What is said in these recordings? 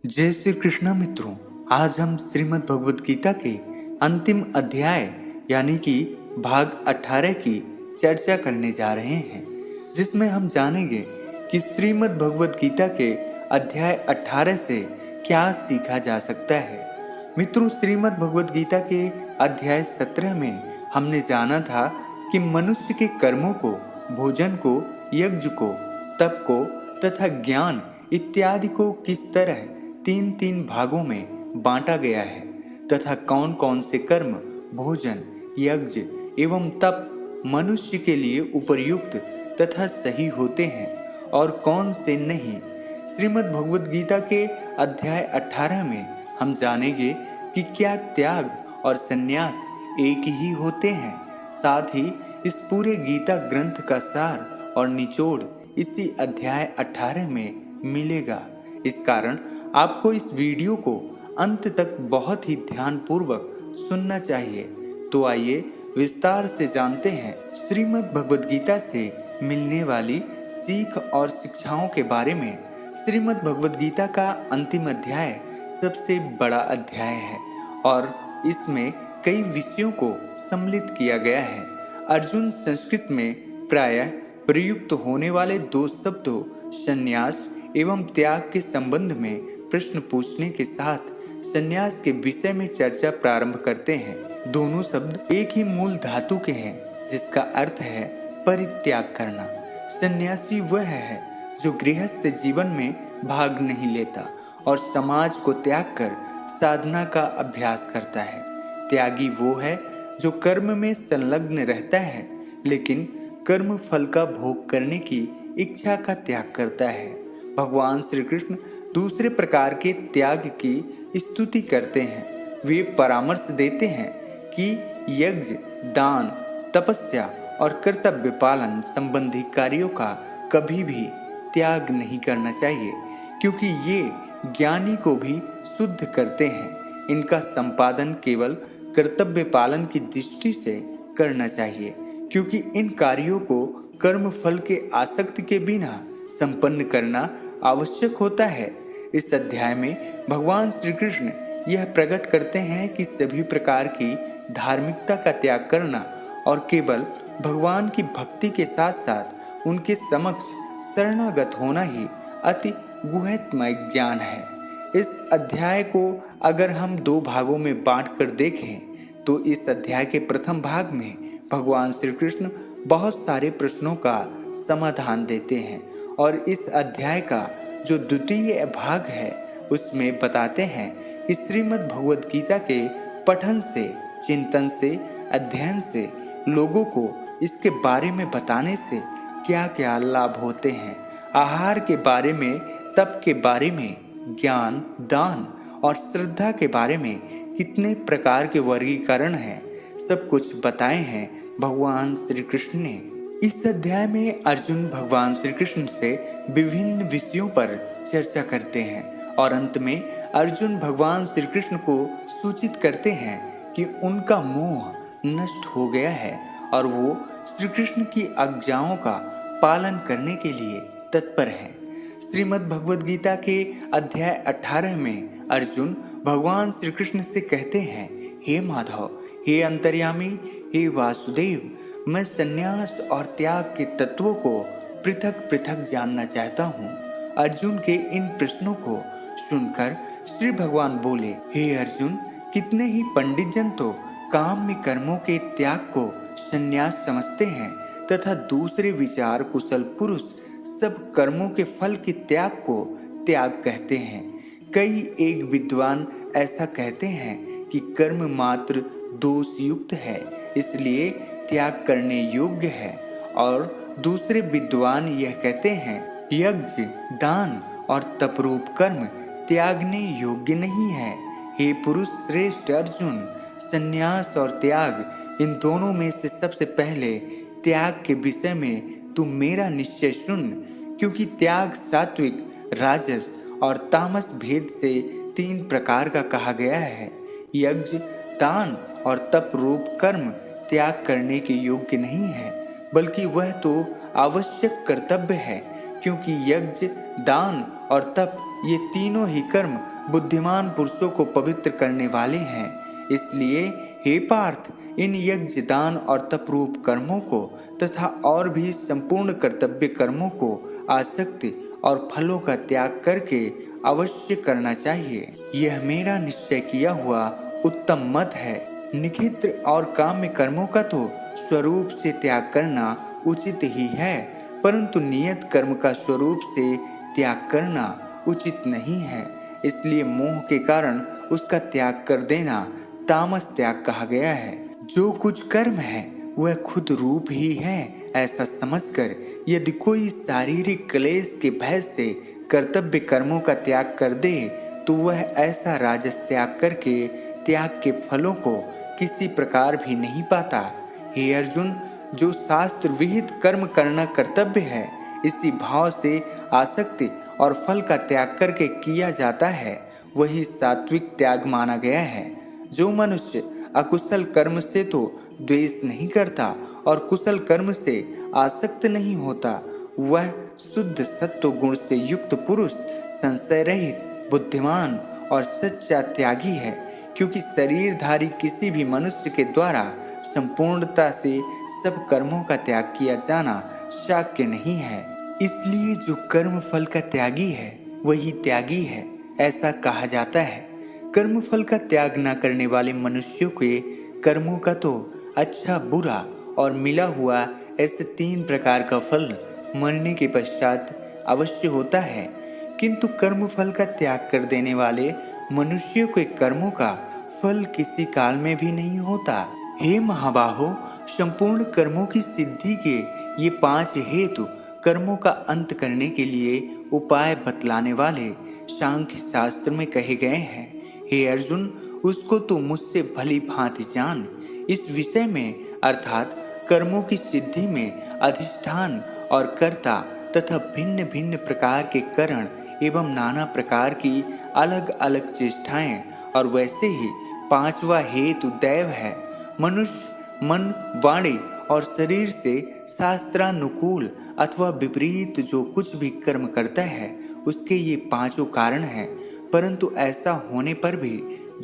जय श्री कृष्ण मित्रों। आज हम श्रीमद् भगवद गीता के अंतिम अध्याय यानी कि भाग 18 की चर्चा करने जा रहे हैं, जिसमें हम जानेंगे कि श्रीमद् भगवद गीता के अध्याय 18 से क्या सीखा जा सकता है। मित्रों, श्रीमद् भगवद गीता के अध्याय 17 में हमने जाना था कि मनुष्य के कर्मों को, भोजन को, यज्ञ को, तप को तथा ज्ञान इत्यादि को किस तरह तीन तीन भागों में बांटा गया है तथा कौन कौन से कर्म, भोजन, यज्ञ एवं तप मनुष्य के लिए उपयुक्त तथा सही होते हैं और कौन से नहीं। श्रीमद् भगवद गीता के अध्याय 18 में हम जानेंगे कि क्या त्याग और संन्यास एक ही होते हैं। साथ ही इस पूरे गीता ग्रंथ का सार और निचोड़ इसी अध्याय 18 में मिलेगा। इस कारण आपको इस वीडियो को अंत तक बहुत ही ध्यानपूर्वक सुनना चाहिए। तो आइए विस्तार से जानते हैं श्रीमद् भगवद गीता से मिलने वाली सीख और शिक्षाओं के बारे में। श्रीमद् भगवद गीता का अंतिम अध्याय सबसे बड़ा अध्याय है और इसमें कई विषयों को सम्मिलित किया गया है। अर्जुन संस्कृत में प्रायः प्रयुक्त होने वाले दो शब्दों संन्यास एवं त्याग के संबंध में प्रश्न पूछने के साथ संन्यास के विषय में चर्चा प्रारंभ करते हैं। दोनों शब्द एक ही मूल धातु के हैं, जिसका अर्थ है परित्याग करना। सन्यासी वह है जो गृहस्थ जीवन में भाग नहीं लेता और समाज को त्याग कर साधना का अभ्यास करता है। त्यागी वो है जो कर्म में संलग्न रहता है लेकिन कर्म फल का भोग करने की इच्छा का त्याग करता है। भगवान श्री कृष्ण दूसरे प्रकार के त्याग की स्तुति करते हैं। वे परामर्श देते हैं कि यज्ञ, दान, तपस्या और कर्तव्य पालन संबंधी कार्यों का कभी भी त्याग नहीं करना चाहिए, क्योंकि ये ज्ञानी को भी शुद्ध करते हैं। इनका संपादन केवल कर्तव्य पालन की दृष्टि से करना चाहिए, क्योंकि इन कार्यों को कर्म फल के आसक्ति के बिना संपन्न करना आवश्यक होता है। इस अध्याय में भगवान श्री कृष्ण यह प्रकट करते हैं कि सभी प्रकार की धार्मिकता का त्याग करना और केवल भगवान की भक्ति के साथ साथ उनके समक्ष शरणागत होना ही अति गुह्यतमय ज्ञान है। इस अध्याय को अगर हम दो भागों में बांट कर देखें तो इस अध्याय के प्रथम भाग में भगवान श्री कृष्ण बहुत सारे प्रश्नों का समाधान देते हैं और इस अध्याय का जो द्वितीय भाग है उसमें बताते हैं कि श्रीमद् भगवद गीता के पठन से, चिंतन से, अध्ययन से लोगों को इसके बारे में बताने से क्या क्या लाभ होते हैं। आहार के बारे में, तप के बारे में, ज्ञान, दान और श्रद्धा के बारे में कितने प्रकार के वर्गीकरण हैं, सब कुछ बताए हैं भगवान श्री कृष्ण ने। इस अध्याय में अर्जुन भगवान श्री कृष्ण से विभिन्न विषयों पर चर्चा करते हैं और अंत में अर्जुन भगवान श्री कृष्ण को सूचित करते हैं कि उनका मोह नष्ट हो गया है और वो श्री कृष्ण की आज्ञाओं का पालन करने के लिए तत्पर हैं। श्रीमद् भगवद गीता के अध्याय 18 में अर्जुन भगवान श्री कृष्ण से कहते हैं, हे माधव, हे अंतर्यामी, हे वासुदेव, मैं संन्यास और त्याग के तत्वों को पृथक पृथक जानना चाहता हूँ। अर्जुन के इन प्रश्नों को सुनकर श्री भगवान बोले, हे अर्जुन, कितने ही पंडित जन तो काम में कर्मों के त्याग को संन्यास समझते हैं तथा दूसरे विचार कुशल पुरुष सब कर्मों के फल के त्याग को त्याग कहते हैं। कई एक विद्वान ऐसा कहते हैं कि कर्म मात्र दोष युक्त है, इसलिए त्याग करने योग्य है, और दूसरे विद्वान यह कहते हैं यज्ञ, दान और तपरूप कर्म त्यागने योग्य नहीं है। हे पुरुष श्रेष्ठ अर्जुन, संन्यास और त्याग इन दोनों में से सबसे पहले त्याग के विषय में तू मेरा निश्चय सुन, क्योंकि त्याग सात्विक, राजस और तामस भेद से 3 प्रकार का कहा गया है। यज्ञ, दान और तप रूप कर्म त्याग करने के योग्य नहीं है, बल्कि वह तो आवश्यक कर्तव्य है, क्योंकि यज्ञ, दान और तप ये तीनों ही कर्म बुद्धिमान पुरुषों को पवित्र करने वाले हैं। इसलिए हे पार्थ, इन यज्ञ, दान और तपरूप कर्मों को तथा और भी संपूर्ण कर्तव्य कर्मों को आसक्ति और फलों का त्याग करके अवश्य करना चाहिए। यह मेरा निश्चय किया हुआ उत्तम मत है। निखित्र और काम्य कर्मों का तो स्वरूप से त्याग करना उचित ही है, परंतु नियत कर्म का स्वरूप से त्याग करना उचित नहीं है। इसलिए मोह के कारण उसका त्याग कर देना तामस त्याग कहा गया है। जो कुछ कर्म है वह खुद रूप ही है, ऐसा समझकर यदि कोई शारीरिक क्लेश के भय से कर्तव्य कर्मों का त्याग कर दे तो वह ऐसा राजस त्याग करके त्याग के फलों को किसी प्रकार भी नहीं पाता। हे अर्जुन, जो शास्त्र विहित कर्म करना कर्तव्य है, इसी भाव से आसक्ति और फल का त्याग करके किया जाता है, वही सात्विक त्याग माना गया है। जो मनुष्य अकुशल कर्म से तो द्वेष नहीं करता और कुशल कर्म से आसक्त नहीं होता, वह शुद्ध सत्व गुण से युक्त पुरुष संशय रहित, बुद्धिमान और सच्चा त्यागी है। क्योंकि शरीरधारी किसी भी मनुष्य के द्वारा संपूर्णता से सब कर्मों का त्याग किया जाना शक्य नहीं है। इसलिए जो कर्म फल का त्यागी है वही त्यागी है, ऐसा कहा जाता है। कर्म फल का त्याग न करने वाले मनुष्यों के कर्मों का तो अच्छा, बुरा और मिला हुआ ऐसे 3 प्रकार का फल मरने के पश्चात अवश्य होता है। किंतु कर्म फल का त्याग कर देने वाले मनुष्यों के कर्मों का फल किसी काल में भी नहीं होता। हे महाबाहो, संपूर्ण कर्मों की सिद्धि के ये 5 हेतु कर्मों का अंत करने के लिए उपाय बतलाने वाले सांख्य शास्त्र में कहे गए हैं। हे अर्जुन, उसको तू मुझसे भली भांति जान। इस विषय में अर्थात कर्मों की सिद्धि में अधिष्ठान और कर्ता तथा भिन्न भिन्न प्रकार के करण एवं नाना प्रकार की अलग अलग चेष्टाएं और वैसे ही 5वां हेतु दैव है। मनुष्य मन, वाणी और शरीर से शास्त्रानुकूल अथवा विपरीत जो कुछ भी कर्म करता है उसके ये 5 कारण हैं। परंतु ऐसा होने पर भी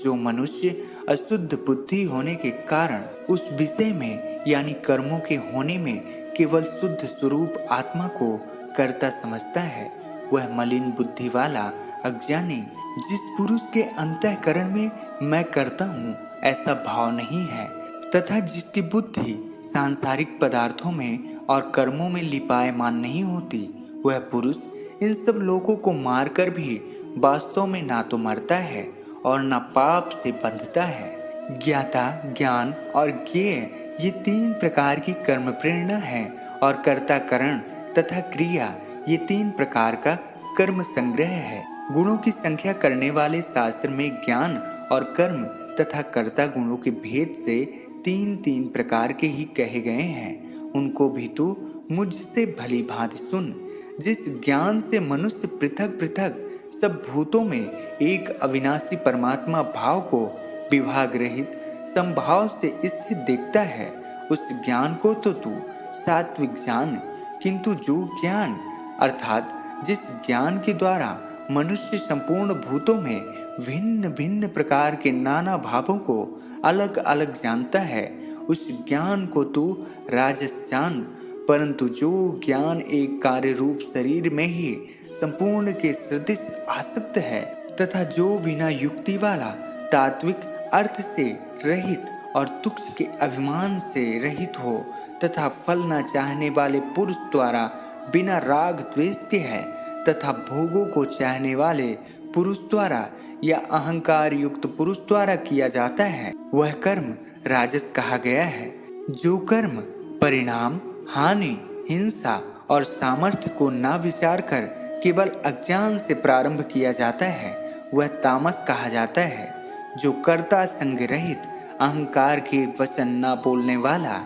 जो मनुष्य अशुद्ध बुद्धि होने के कारण उस विषय में यानी कर्मों के होने में केवल शुद्ध स्वरूप आत्मा को कर्ता समझता है, वह मलिन बुद्धि वाला अज्ञानी, जिस पुरुष के अंतःकरण में मैं करता हूँ ऐसा भाव नहीं है तथा जिसकी बुद्धि सांसारिक पदार्थों में और कर्मों में लिपायमान नहीं होती, वह पुरुष इन सब लोगों को मारकर भी वास्तव में ना तो मरता है और ना पाप से बंधता है। ज्ञाता, ज्ञान और ज्ञेय ये 3 प्रकार की कर्म प्रेरणा है और कर्ता करण तथा क्रिया ये 3 प्रकार का कर्म संग्रह है। गुणों की संख्या करने वाले शास्त्र में ज्ञान और कर्म तथा कर्ता गुणों के भेद से 3 प्रकार के ही कहे गए हैं। उनको भी तू मुझसे भली भांति सुन। जिस ज्ञान से मनुष्य पृथक पृथक सब भूतों में एक अविनाशी परमात्मा भाव को विभाग रहित संभाव से स्थित देखता है, उस ज्ञान को तो तू सात्विक जान। किंतु जो ज्ञान अर्थात जिस ज्ञान के द्वारा मनुष्य संपूर्ण भूतों में भिन्न भिन्न प्रकार के नाना भावों को अलग अलग जानता है, उस ज्ञान को तू राजस जान। परंतु जो ज्ञान एक कार्य रूप शरीर में ही संपूर्ण के सदृश आसक्त है तथा जो बिना युक्ति वाला तात्विक अर्थ से रहित और तुक्ष के अभिमान से रहित हो तथा फल न चाहने वाले पुरुष द्वारा बिना राग द्वेष के है तथा भोगों को चाहने वाले पुरुष द्वारा या अहंकार युक्त पुरुष द्वारा किया जाता है, वह कर्म राजस कहा गया है। जो कर्म परिणाम, हानि, हिंसा और सामर्थ्य को न विचार कर केवल अज्ञान से प्रारंभ किया जाता है, वह तामस कहा जाता है। जो कर्ता संग रहित, अहंकार के वचन न बोलने वाला,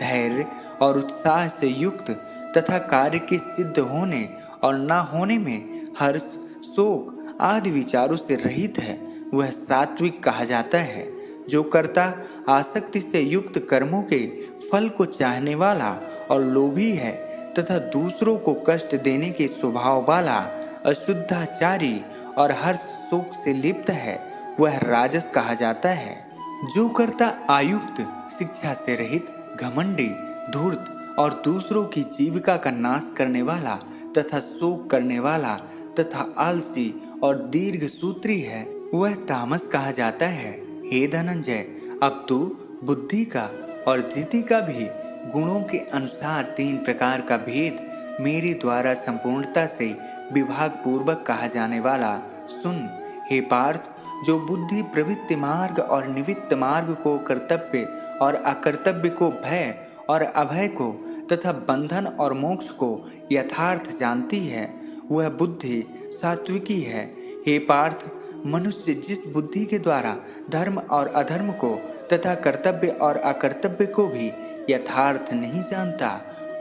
धैर्य और उत्साह से युक्त तथा कार्य के सिद्ध होने और न होने में हर्ष, शोक आदि विचारों से रहित है, वह सात्विक कहा जाता है। जो कर्ता आसक्ति से युक्त कर्मों के फल को चाहने वाला और लोभी है तथा दूसरों को कष्ट देने के स्वभाव वाला, अशुद्धाचारी और हर्ष शोक से लिप्त है वह राजस कहा जाता है। जो कर्ता आयुक्त, शिक्षा से रहित, घमंडी, धूर्त और दूसरों की जीविका का नाश करने वाला तथा शोक करने वाला तथा आलसी और दीर्घ सूत्री है वह तामस कहा जाता है। हे धनंजय, अब तू बुद्धि का और धृति का भी गुणों के अनुसार 3 प्रकार का भेद मेरे द्वारा संपूर्णता से विभाग पूर्वक कहा जाने वाला सुन। हे पार्थ, जो बुद्धि प्रवृत्ति मार्ग और निवृत्त मार्ग को, कर्तव्य और अकर्तव्य को, भय और अभय को तथा बंधन और मोक्ष को यथार्थ जानती है वह बुद्धि सात्विकी है। हे पार्थ, मनुष्य जिस बुद्धि के द्वारा धर्म और अधर्म को तथा कर्तव्य और अकर्तव्य को भी यथार्थ नहीं जानता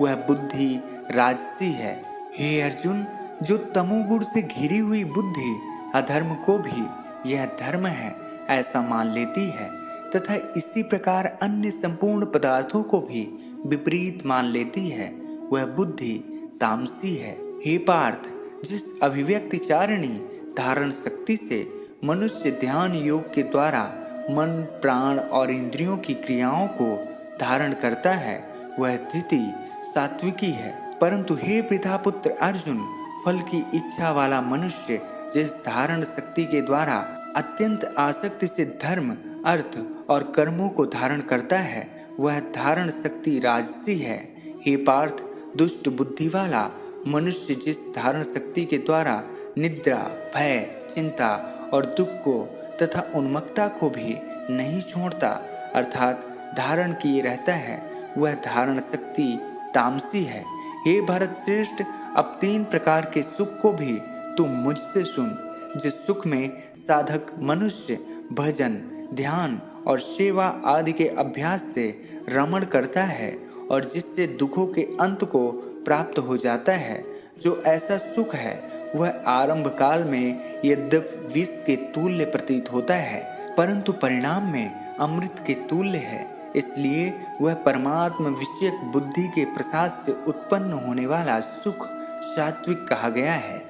वह बुद्धि राजसी है। हे अर्जुन, जो तमोगुण से घिरी हुई बुद्धि अधर्म को भी यह धर्म है ऐसा मान लेती है तथा इसी प्रकार अन्य संपूर्ण पदार्थों को भी विपरीत मान लेती है वह बुद्धि तामसी है। हे पार्थ, जिस अभिव्यक्ति चारिणी धारण शक्ति से मनुष्य ध्यान योग के द्वारा मन, प्राण और इंद्रियों की क्रियाओं को धारण करता है वह धृति सात्विकी है। परंतु हे पितापुत्र अर्जुन, फल की इच्छा वाला मनुष्य जिस धारण शक्ति के द्वारा अत्यंत आसक्ति से धर्म, अर्थ और कर्मों को धारण करता है वह धारण शक्ति राजसी है। हे पार्थ, दुष्ट बुद्धि वाला मनुष्य जिस धारण शक्ति के द्वारा निद्रा, भय, चिंता और दुख को तथा उन्मत्तता को भी नहीं छोड़ता अर्थात धारण किए रहता है वह धारण शक्ति तामसी है। हे भरत श्रेष्ठ, अब 3 प्रकार के सुख को भी तुम मुझसे सुन। जिस सुख में साधक मनुष्य भजन, ध्यान और सेवा आदि के अभ्यास से रमण करता है और जिससे दुखों के अंत को प्राप्त हो जाता है, जो ऐसा सुख है वह आरंभ काल में यद्यपि विष के तुल्य प्रतीत होता है परंतु परिणाम में अमृत के तुल्य है। इसलिए वह परमात्मा विषयक बुद्धि के प्रसाद से उत्पन्न होने वाला सुख सात्विक कहा गया है।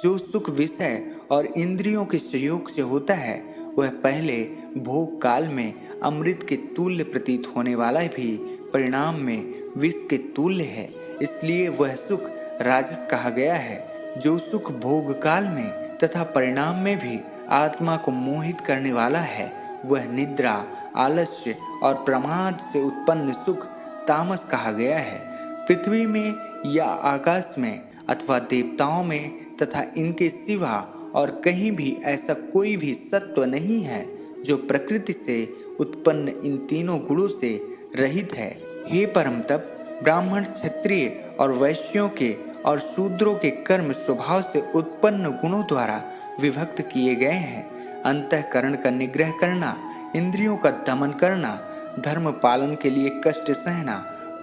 जो सुख विषय और इंद्रियों के सहयोग से होता है वह पहले भोग काल में अमृत के तुल्य प्रतीत होने वाला भी परिणाम में विष के तुल्य है, इसलिए वह सुख राजस कहा गया है। जो सुख भोग काल में तथा परिणाम में भी आत्मा को मोहित करने वाला है वह निद्रा, आलस्य और प्रमाद से उत्पन्न सुख तामस कहा गया है। पृथ्वी में या आकाश में अथवा देवताओं में तथा इनके सिवा और कहीं भी ऐसा कोई भी सत्व नहीं है जो प्रकृति से उत्पन्न इन तीनों गुणों से रहित है। हे परम तप, ब्राह्मण, क्षत्रिय और वैश्यों के और शूद्रों के कर्म स्वभाव से उत्पन्न गुणों द्वारा विभक्त किए गए हैं। अंतःकरण का निग्रह करना, इंद्रियों का दमन करना, धर्म पालन के लिए कष्ट सहना,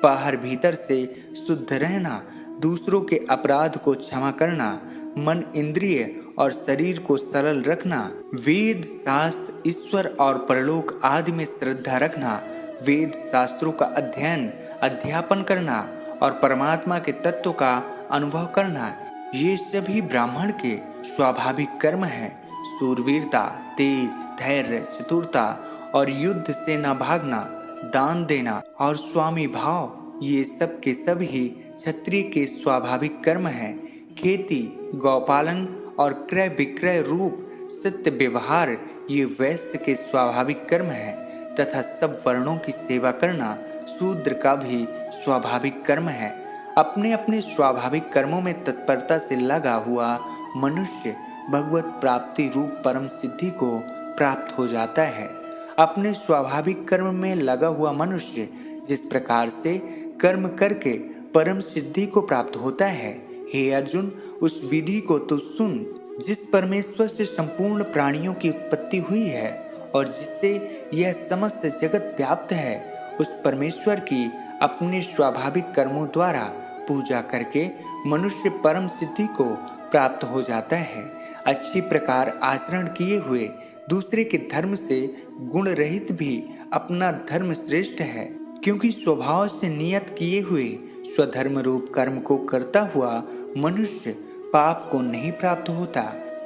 बाहर भीतर से शुद्ध रहना, दूसरों के अपराध को क्षमा करना, मन, इंद्रिय और शरीर को सरल रखना, वेद, शास्त्र, ईश्वर और परलोक आदि में श्रद्धा रखना, वेद शास्त्रों का अध्ययन, अध्यापन करना और परमात्मा के तत्व का अनुभव करना, ये सभी ब्राह्मण के स्वाभाविक कर्म हैं। शूरवीरता, तेज, धैर्य, चतुरता और युद्ध से न भागना, दान देना और स्वामी भाव, ये सब के सब ही क्षत्रिय के स्वाभाविक कर्म हैं। खेती, गौपालन और क्रय विक्रय रूप सत्य व्यवहार ये वैश्य के स्वाभाविक कर्म हैं तथा सब वर्णों की सेवा करना शूद्र का भी स्वाभाविक कर्म है। अपने अपने स्वाभाविक कर्मों में तत्परता से लगा हुआ मनुष्य भगवत प्राप्ति रूप परम सिद्धि को प्राप्त हो जाता है। अपने स्वाभाविक कर्म में लगा हुआ मनुष्य जिस प्रकार से कर्म करके परम सिद्धि को प्राप्त होता है, हे अर्जुन, उस विधि को तो सुन जिस परमेश्वर से संपूर्ण प्राणियों की उत्पत्ति हुई है और जिससे यह समस्त जगत व्याप्त है। उस परमेश्वर की अपने स्वाभाविक कर्मों द्वारा पूजा करके मनुष्य परम सिद्धि को प्राप्त हो जाता है। अच्छी प्रकार आचरण किए हुए दूसरे के धर्म से गुण रहित भी अपना धर्म श्रेष्ठ है, क्योंकि स्वभाव से नियत किए हुए स्वधर्म रूप कर्म को करता हुआ मनुष्य पाप को नहीं प्राप्त होता।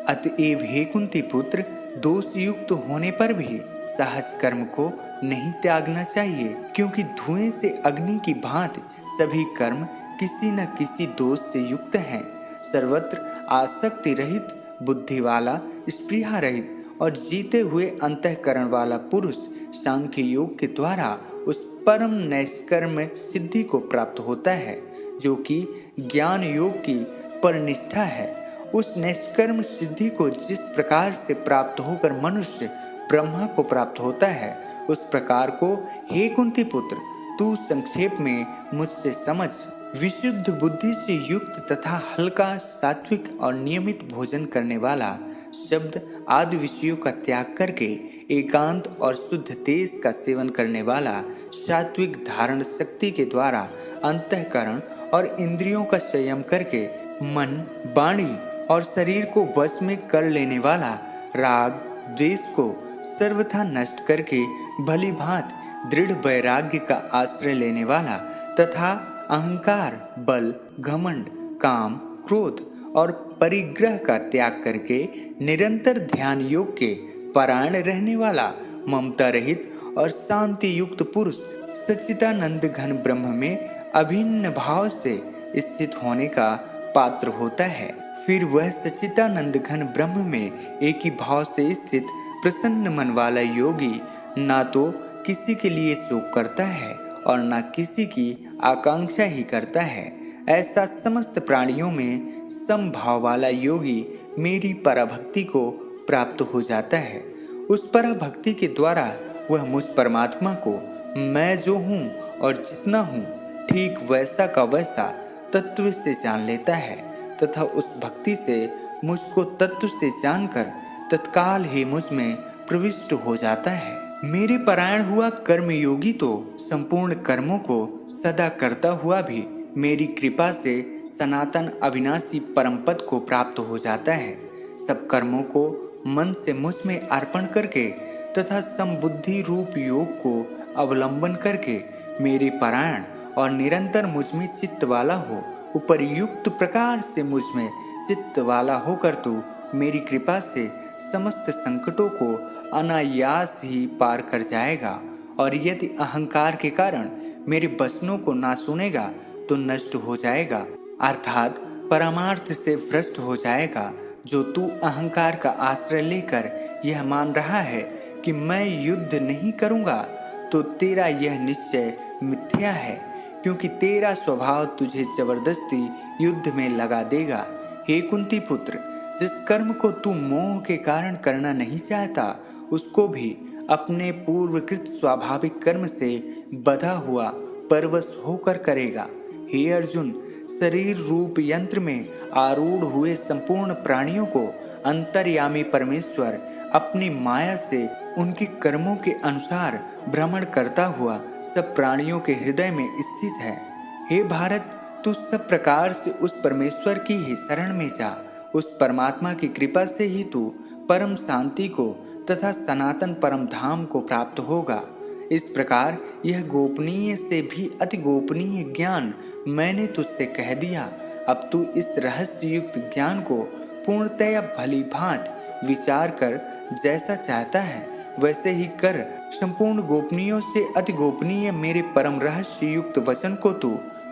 अतएव हे कुंती पुत्र, दोष युक्त होने पर भी सहज कर्म को नहीं त्यागना चाहिए, क्योंकि धुएं से अग्नि की भांति सभी कर्म किसी न किसी दोष से युक्त हैं। सर्वत्र आसक्ति रहित, बुद्धि वाला, स्पृहा रहित और जीते हुए अंतःकरण वाला पुरुष सांख्य योग के द्वारा उस परम नैष्कर्म सिद्धि को प्राप्त होता है, जो कि ज्ञान योग की परनिष्ठा है। उस नैष्कर्म सिद्धि को जिस प्रकार से प्राप्त होकर मनुष्य ब्रह्मा को प्राप्त होता है, उस प्रकार को हे कुंती पुत्र, तू संक्षेप में मुझसे समझ। विशुद्ध बुद्धि से युक्त तथा हल्का, सात्विक और नियमित भोजन करने वाला, शब्द आदि विषयों का त्याग करके एकांत और शुद्ध तेज का सेवन करने वाला, सात्विक धारण शक्ति के द्वारा अंतःकरण और इंद्रियों का संयम करके मन, वाणी और शरीर को वश में कर लेने वाला, राग द्वेष को सर्वथा नष्ट करके भली भांति दृढ़ वैराग्य का आश्रय लेने वाला तथा अहंकार, बल, घमंड, काम, क्रोध और परिग्रह का त्याग करके निरंतर ध्यान योग के परायण रहने वाला, ममता रहित और शांति युक्त पुरुष सच्चिदानंद घन ब्रह्म में अभिन्न भाव से स्थित होने का पात्र होता है। फिर वह सच्चिदानंद घन ब्रह्म में एक ही भाव से स्थित प्रसन्न मन वाला योगी ना तो किसी के लिए शोक करता है और ना किसी की आकांक्षा ही करता है। ऐसा समस्त प्राणियों में समभाव वाला योगी मेरी पराभक्ति को प्राप्त हो जाता है। उस पराभक्ति के द्वारा वह मुझ परमात्मा को मैं जो हूँ और जितना हूँ ठीक वैसा का वैसा तत्व से जान लेता है तथा उस भक्ति से मुझको तत्व से जानकर तत्काल ही मुझ में प्रविष्ट हो जाता है। मेरे परायण हुआ कर्मयोगी तो संपूर्ण कर्मों को सदा करता हुआ भी मेरी कृपा से सनातन अविनाशी परम पद को प्राप्त हो जाता है। सब कर्मों को मन से मुझ में अर्पण करके तथा समबुद्धि रूप योग को अवलंबन करके मेरे परायण और निरंतर मुझ में चित्त वाला हो, उपर्युक्त प्रकार से मुझ में चित्त वाला होकर तू मेरी कृपा से समस्त संकटों को अनायास ही पार कर जाएगा। और यदि अहंकार के कारण मेरे वचनों को ना सुनेगा तो नष्ट हो जाएगा, अर्थात परमार्थ से भ्रष्ट हो जाएगा। जो तू अहंकार का आश्रय लेकर यह मान रहा है कि मैं युद्ध नहीं करूंगा, तो तेरा यह निश्चय मिथ्या है, क्योंकि तेरा स्वभाव तुझे जबरदस्ती युद्ध में लगा देगा। हे कुंती पुत्र, जिस कर्म को तू मोह के कारण करना नहीं चाहता, उसको भी अपने पूर्वकृत स्वाभाविक कर्म से बधा हुआ परवश होकर करेगा। हे अर्जुन, शरीर रूप यंत्र में आरूढ़ हुए संपूर्ण प्राणियों को अंतर्यामी परमेश्वर अपनी माया से उनके कर्मों के अनुसार भ्रमण करता हुआ सब प्राणियों के हृदय में स्थित है। हे भारत, तू सब प्रकार से उस परमेश्वर की ही शरण में जा। उस परमात्मा की कृपा से ही तू परम शांति को तथा सनातन परम धाम को प्राप्त होगा। इस प्रकार यह गोपनीय से भी अति गोपनीय ज्ञान मैंने तुझसे कह दिया। अब तू इस रहस्य युक्त ज्ञान को पूर्णतया भली भांति विचार कर जैसा चाहता है वैसे ही कर। संपूर्ण गोपनीयों से अति गोपनीय मेरे परम रहस्य युक्त वचन को तू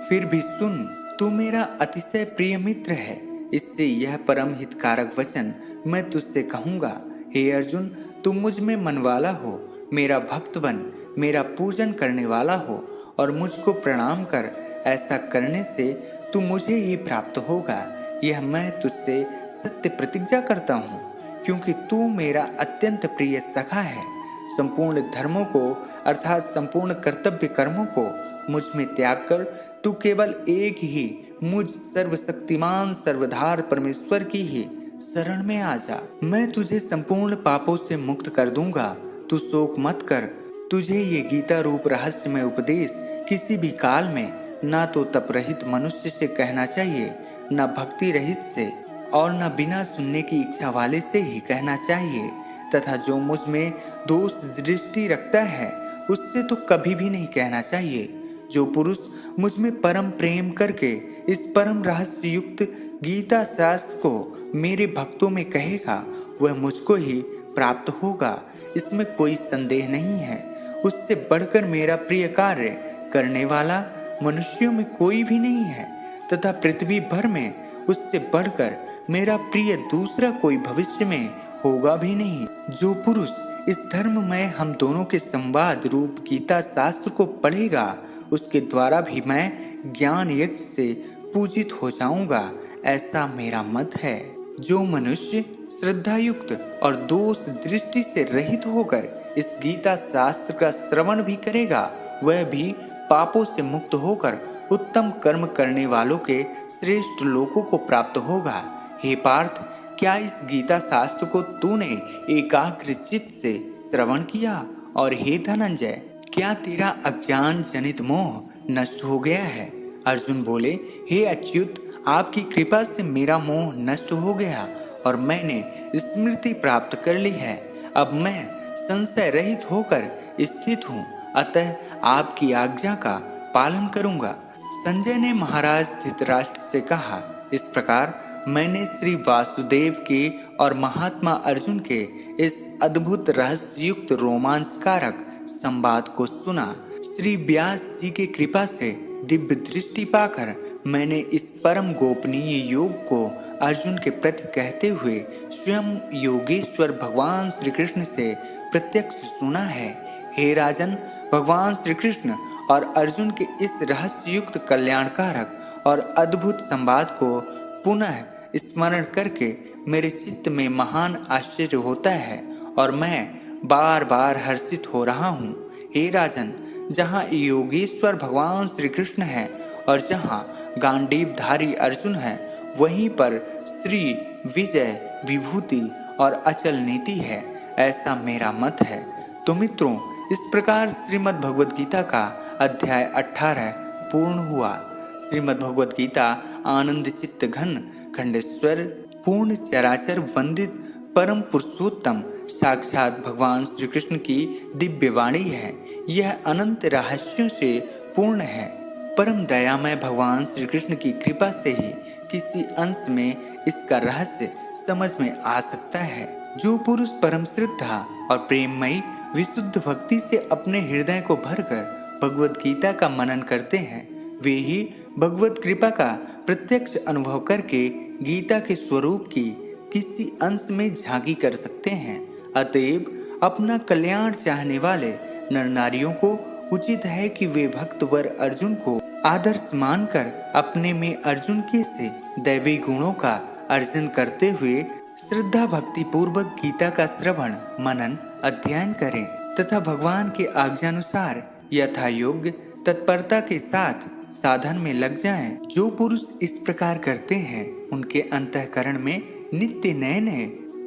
फिर भी सुन। तू मेरा अतिशय प्रिय मित्र है, इससे यह परम हितकारक वचन मैं तुझसे कहूँगा। हे अर्जुन, तू मुझ में मनवाला हो, मेरा भक्त बन, मेरा पूजन करने वाला हो और मुझको प्रणाम कर। ऐसा करने से तू मुझे ही प्राप्त होगा, यह मैं तुझसे सत्य प्रतिज्ञा करता हूँ, क्योंकि तू मेरा अत्यंत प्रिय सखा है। संपूर्ण धर्मों को अर्थात संपूर्ण कर्तव्य कर्मों को मुझ में त्याग कर तू केवल एक ही मुझ सर्वशक्तिमान सर्वधार परमेश्वर की ही शरण में आ जा। मैं तुझे संपूर्ण पापों से मुक्त कर दूंगा। तू शोक मत कर। तुझे ये गीता रूप रहस्यमय उपदेश किसी भी काल में ना तो तप रहित मनुष्य से कहना चाहिए, न भक्ति रहित से और न बिना सुनने की इच्छा वाले से ही कहना चाहिए, तथा जो मुझ में दोष दृष्टि रखता है उससे तो कभी भी नहीं कहना चाहिए। जो पुरुष मुझ में परम प्रेम करके इस परम रहस्य युक्त गीता शास्त्र को मेरे भक्तों में कहेगा वह मुझको ही प्राप्त होगा, इसमें कोई संदेह नहीं है। उससे बढ़कर मेरा प्रिय कार्य करने वाला मनुष्यों में कोई भी नहीं है, तथा पृथ्वी भर में उससे बढ़कर मेरा प्रिय दूसरा कोई भविष्य में होगा भी नहीं। जो पुरुष इस धर्म में हम दोनों के संवाद रूप गीता शास्त्र को पढ़ेगा, उसके द्वारा भी मैं ज्ञान यज्ञ से पूजित हो जाऊंगा, ऐसा मेरा मत है। जो मनुष्य श्रद्धायुक्त और दोष दृष्टि से रहित होकर इस गीता शास्त्र का श्रवण भी करेगा, वह भी पापों से मुक्त होकर उत्तम कर्म करने वालों के श्रेष्ठ लोकों को प्राप्त होगा। हे पार्थ, क्या इस गीता शास्त्र को तूने एकाग्र चित्त से श्रवण किया? और हे धनंजय, क्या तेरा अज्ञान जनित मोह नष्ट हो गया है? अर्जुन बोले, हे अच्युत, आपकी कृपा से मेरा मोह नष्ट हो गया और मैंने स्मृति प्राप्त कर ली है। अब मैं संशय रहित होकर स्थित हूँ, अतः आपकी आज्ञा का पालन करूँगा। संजय ने महाराज धृतराष्ट्र से कहा, इस प्रकार मैंने श्री वासुदेव के और महात्मा अर्जुन के इस अद्भुत रहस्ययुक्त रोमांचकारक संवाद को सुना। श्री व्यास जी के कृपा से दिव्य दृष्टि पाकर मैंने इस परम गोपनीय योग को अर्जुन के प्रति कहते हुए स्वयं योगेश्वर भगवान श्री कृष्ण से प्रत्यक्ष सुना है। हे राजन, भगवान श्री कृष्ण और अर्जुन के इस रहस्ययुक्त कल्याणकारक और अद्भुत संवाद को पुनः स्मरण करके मेरे चित्त में महान आश्चर्य होता है और मैं बार बार हर्षित हो रहा हूँ। हे राजन, जहाँ योगेश्वर भगवान श्री कृष्ण है और जहाँ गांडीवधारी अर्जुन है, वहीं पर श्री विजय, विभूति और अचल नीति है, ऐसा मेरा मत है। तो मित्रों, इस प्रकार श्रीमद् भगवद गीता का अध्याय 18 पूर्ण हुआ। श्रीमद् भगवद गीता आनंद चित्त घन खंडेश्वर पूर्ण चराचर वंदित परम पुरुषोत्तम साक्षात भगवान श्री कृष्ण की दिव्य वाणी है। यह अनंत रहस्यों से पूर्ण है। परम दयामय भगवान श्री कृष्ण की कृपा से ही किसी अंश में इसका रहस्य समझ में आ सकता है। जो पुरुष परम श्रद्धा और प्रेममयी विशुद्ध भक्ति से अपने हृदय को भरकर भगवद गीता का मनन करते हैं, वे ही भगवत कृपा का प्रत्यक्ष अनुभव करके गीता के स्वरूप की किसी अंश में झांकी कर सकते हैं। अतएव अपना कल्याण चाहने वाले नर नारियों को उचित है कि वे भक्तवर अर्जुन को आदर्श मानकर अपने में अर्जुन के से दैवी गुणों का अर्जन करते हुए श्रद्धा भक्ति पूर्वक गीता का श्रवण मनन अध्ययन करें तथा भगवान के आज्ञानुसार यथा योग्य तत्परता के साथ साधन में लग जाएं। जो पुरुष इस प्रकार करते हैं, उनके अंतःकरण में नित्य नए नए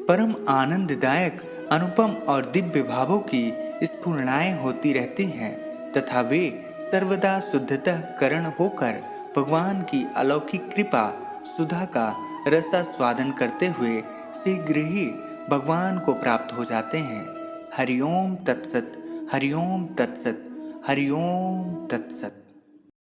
परम आनंददायक अनुपम और दिव्य भावों की स्फुरणाएं होती रहती हैं तथा वे सर्वदा शुद्धतः करण होकर भगवान की अलौकिक कृपा सुधा का रसास्वादन करते हुए शीघ्र ही भगवान को प्राप्त हो जाते हैं। हरिओम तत्सत, हरिओम तत्सत, हरिओम तत्सत।